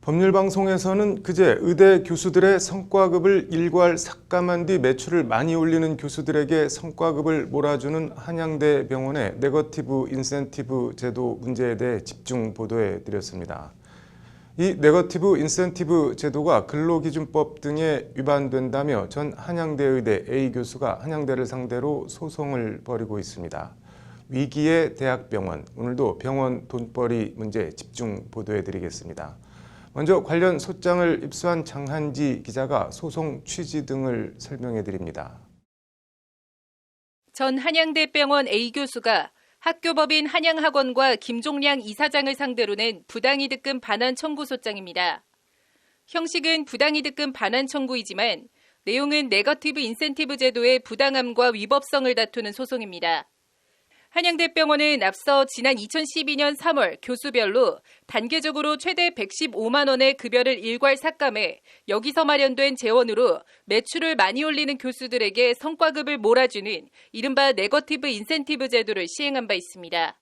법률방송에서는 그제 의대 교수들의 성과급을 일괄 삭감한 뒤 매출을 많이 올리는 교수들에게 성과급을 몰아주는 한양대 병원의 네거티브 인센티브 제도 문제에 대해 집중 보도해 드렸습니다. 이 네거티브 인센티브 제도가 근로기준법 등에 위반된다며 전 한양대 의대 A 교수가 한양대를 상대로 소송을 벌이고 있습니다. 위기의 대학병원, 오늘도 병원 돈벌이 문제 집중 보도해 드리겠습니다. 먼저 관련 소장을 입수한 장한지 기자가 소송 취지 등을 설명해 드립니다. 전 한양대병원 A 교수가 학교법인 한양학원과 김종량 이사장을 상대로 낸 부당이득금 반환 청구 소장입니다. 형식은 부당이득금 반환 청구이지만 내용은 네거티브 인센티브 제도의 부당함과 위법성을 다투는 소송입니다. 한양대병원은 앞서 지난 2012년 3월 교수별로 단계적으로 최대 115만 원의 급여를 일괄 삭감해 여기서 마련된 재원으로 매출을 많이 올리는 교수들에게 성과급을 몰아주는 이른바 네거티브 인센티브 제도를 시행한 바 있습니다.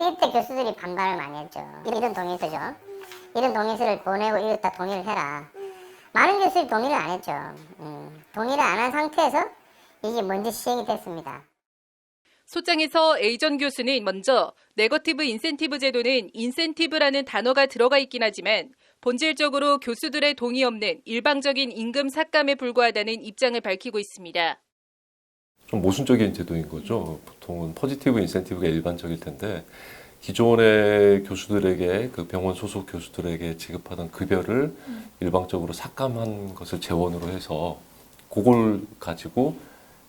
이때 교수들이 반발을 많이 했죠. 이런 동의서죠. 이런 동의서를 보내고 이거 다 동의를 해라. 많은 교수들이 동의를 안 했죠. 동의를 안 한 상태에서 이게 먼저 시행이 됐습니다. 소장에서 A 전 교수는 먼저 네거티브 인센티브 제도는 인센티브라는 단어가 들어가 있긴 하지만 본질적으로 교수들의 동의 없는 일방적인 임금 삭감에 불과하다는 입장을 밝히고 있습니다. 좀 모순적인 제도인 거죠. 보통은 포지티브 인센티브가 일반적일 텐데 기존의 교수들에게 그 병원 소속 교수들에게 지급하던 급여를 일방적으로 삭감한 것을 재원으로 해서 그걸 가지고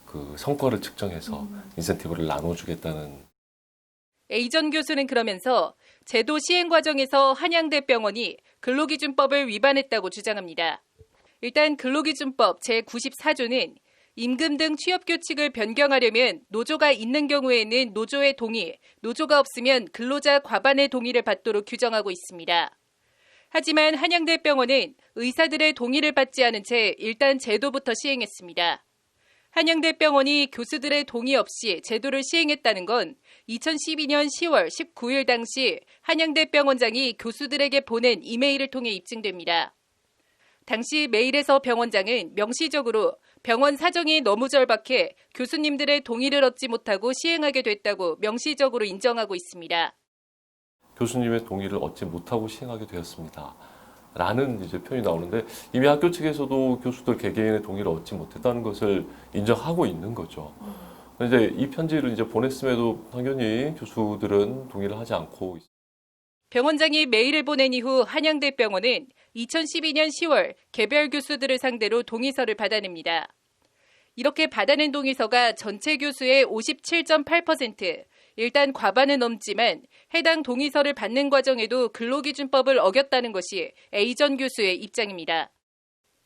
그 성과를 측정해서 인센티브를 나눠주겠다는. A 전 교수는 그러면서 제도 시행 과정에서 한양대병원이 근로기준법을 위반했다고 주장합니다. 일단 근로기준법 제94조는 임금 등 취업규칙을 변경하려면 노조가 있는 경우에는 노조의 동의, 노조가 없으면 근로자 과반의 동의를 받도록 규정하고 있습니다. 하지만 한양대병원은 의사들의 동의를 받지 않은 채 일단 제도부터 시행했습니다. 한양대병원이 교수들의 동의 없이 제도를 시행했다는 건 2012년 10월 19일 당시 한양대병원장이 교수들에게 보낸 이메일을 통해 입증됩니다. 당시 메일에서 병원장은 명시적으로 병원 사정이 너무 절박해 교수님들의 동의를 얻지 못하고 시행하게 됐다고 명시적으로 인정하고 있습니다. 교수님의 동의를 얻지 못하고 시행하게 되었습니다. 라는 이제 표현이 나오는데 이미 학교 측에서도 교수들 개개인의 동의를 얻지 못했다는 것을 인정하고 있는 거죠. 이제 이 편지를 이제 보냈음에도 당연히 교수들은 동의를 하지 않고 있습니다. 병원장이 메일을 보낸 이후 한양대병원은 2012년 10월 개별 교수들을 상대로 동의서를 받아냅니다. 이렇게 받아낸 동의서가 전체 교수의 57.8%, 일단 과반은 넘지만 해당 동의서를 받는 과정에도 근로기준법을 어겼다는 것이 A 전 교수의 입장입니다.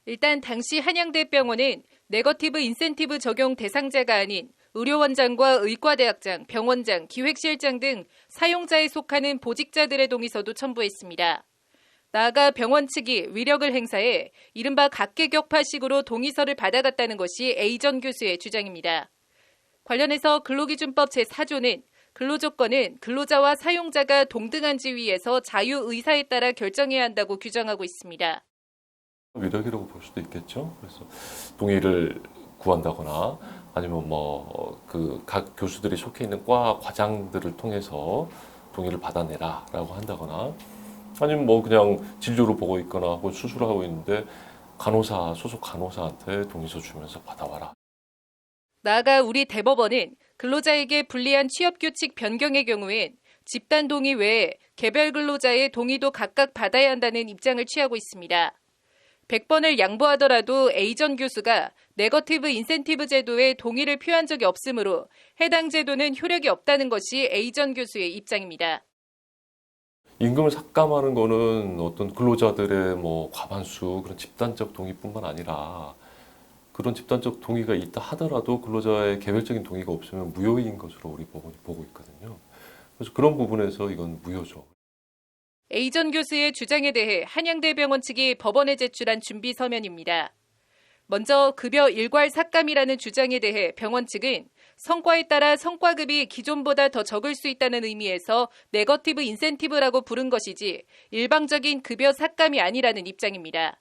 일단 당시 한양대병원은 네거티브 인센티브 적용 대상자가 아닌 의료원장과 의과대학장, 병원장, 기획실장 등 사용자에 속하는 보직자들의 동의서도 첨부했습니다. 나아가 병원 측이 위력을 행사해 이른바 각계격파식으로 동의서를 받아갔다는 것이 A 전 교수의 주장입니다. 관련해서 근로기준법 제4조는 근로조건은 근로자와 사용자가 동등한 지위에서 자유의사에 따라 결정해야 한다고 규정하고 있습니다. 위력이라고 볼 수도 있겠죠. 그래서 동의를 구한다거나 아니면 그 각 교수들이 속해 있는 과 과장들을 통해서 동의를 받아내라라고 한다거나 아니면 그냥 진료를 보고 있거나 혹은 수술을 하고 있는데 간호사 소속 간호사한테 동의서 주면서 받아와라. 나아가 우리 대법원은 근로자에게 불리한 취업규칙 변경의 경우엔 집단 동의 외에 개별 근로자의 동의도 각각 받아야 한다는 입장을 취하고 있습니다. 100번을 양보하더라도 A 전 교수가 네거티브 인센티브 제도에 동의를 표한 적이 없으므로 해당 제도는 효력이 없다는 것이 A 전 교수의 입장입니다. 임금을 삭감하는 거는 어떤 근로자들의 과반수 그런 집단적 동의뿐만 아니라 그런 집단적 동의가 있다 하더라도 근로자의 개별적인 동의가 없으면 무효인 것으로 우리 법원이 보고 있거든요. 그래서 그런 부분에서 이건 무효죠. A 전 교수의 주장에 대해 한양대병원 측이 법원에 제출한 준비 서면입니다. 먼저 급여 일괄 삭감이라는 주장에 대해 병원 측은 성과에 따라 성과급이 기존보다 더 적을 수 있다는 의미에서 네거티브 인센티브라고 부른 것이지 일방적인 급여 삭감이 아니라는 입장입니다.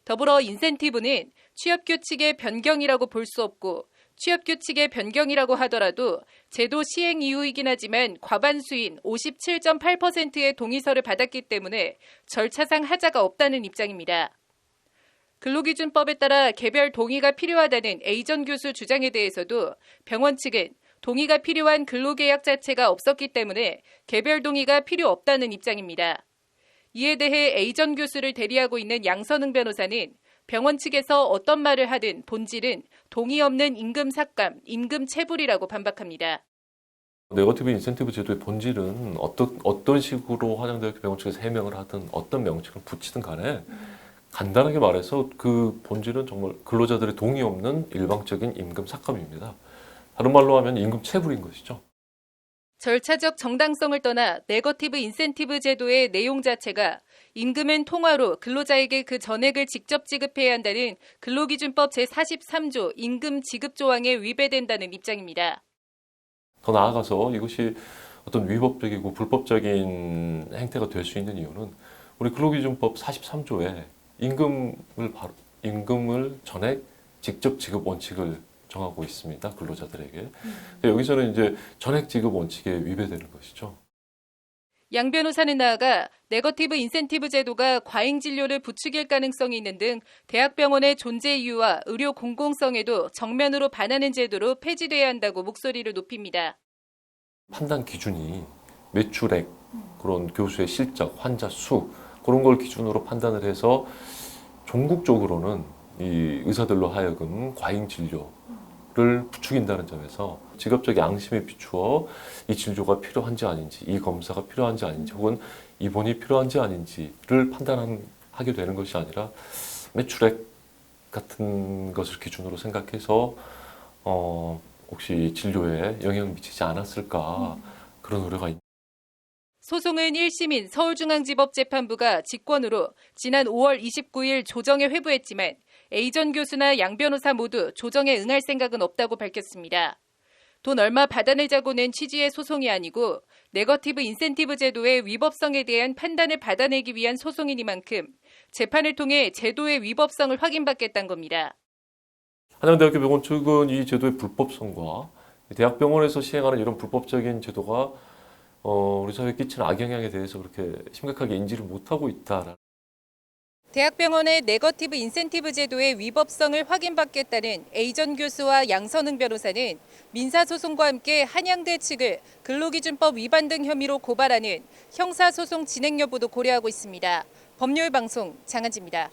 더불어 인센티브는 취업규칙의 변경이라고 볼 수 없고 취업규칙의 변경이라고 하더라도 제도 시행 이후이긴 하지만 과반수인 57.8%의 동의서를 받았기 때문에 절차상 하자가 없다는 입장입니다. 근로기준법에 따라 개별 동의가 필요하다는 A전 교수 주장에 대해서도 병원 측은 동의가 필요한 근로계약 자체가 없었기 때문에 개별 동의가 필요 없다는 입장입니다. 이에 대해 A전 교수를 대리하고 있는 양선흥 변호사는 병원 측에서 어떤 말을 하든 본질은 동의 없는 임금 삭감, 임금 체불이라고 반박합니다. 네거티브 인센티브 제도의 본질은 어떤 식으로 한양대학교 병원 측에서 해명을 하든 어떤 명칭을 붙이든 간에 간단하게 말해서 그 본질은 정말 근로자들의 동의 없는 일방적인 임금 삭감입니다. 다른 말로 하면 임금 체불인 것이죠. 절차적 정당성을 떠나 네거티브 인센티브 제도의 내용 자체가 임금은 통화로 근로자에게 그 전액을 직접 지급해야 한다는 근로기준법 제43조 임금 지급 조항에 위배된다는 입장입니다. 더 나아가서 이것이 어떤 위법적이고 불법적인 행태가 될 수 있는 이유는 우리 근로기준법 43조에 임금을 전액 직접 지급 원칙을 정하고 있습니다. 근로자들에게. 여기서는 이제 전액 지급 원칙에 위배되는 것이죠. 양 변호사는 나아가 네거티브 인센티브 제도가 과잉 진료를 부추길 가능성이 있는 등 대학병원의 존재 이유와 의료 공공성에도 정면으로 반하는 제도로 폐지돼야 한다고 목소리를 높입니다. 판단 기준이 매출액, 그런 교수의 실적, 환자 수 그런 걸 기준으로 판단을 해서 종국적으로는 이 의사들로 하여금 과잉 진료를 부추긴다는 점에서 직업적 양심에 비추어 이 진료가 필요한지 아닌지, 이 검사가 필요한지 아닌지, 혹은 입원이 필요한지 아닌지를 판단하게 되는 것이 아니라 매출액 같은 것을 기준으로 생각해서 혹시 진료에 영향을 미치지 않았을까 그런 우려가 있습니다. 소송은 1심인 서울중앙지법재판부가 직권으로 지난 5월 29일 조정에 회부했지만 A전 교수나 양 변호사 모두 조정에 응할 생각은 없다고 밝혔습니다. 돈 얼마 받아내자고는 취지의 소송이 아니고 네거티브 인센티브 제도의 위법성에 대한 판단을 받아내기 위한 소송이니만큼 재판을 통해 제도의 위법성을 확인받겠다는 겁니다. 한양대학교 병원 측은 이 제도의 불법성과 대학병원에서 시행하는 이런 불법적인 제도가 우리 사회에 끼치는 악영향에 대해서 그렇게 심각하게 인지를 못하고 있다. 대학병원의 네거티브 인센티브 제도의 위법성을 확인받겠다는 A전 교수와 양선흥 변호사는 민사소송과 함께 한양대 측을 근로기준법 위반 등 혐의로 고발하는 형사소송 진행 여부도 고려하고 있습니다. 법률방송 장한지입니다.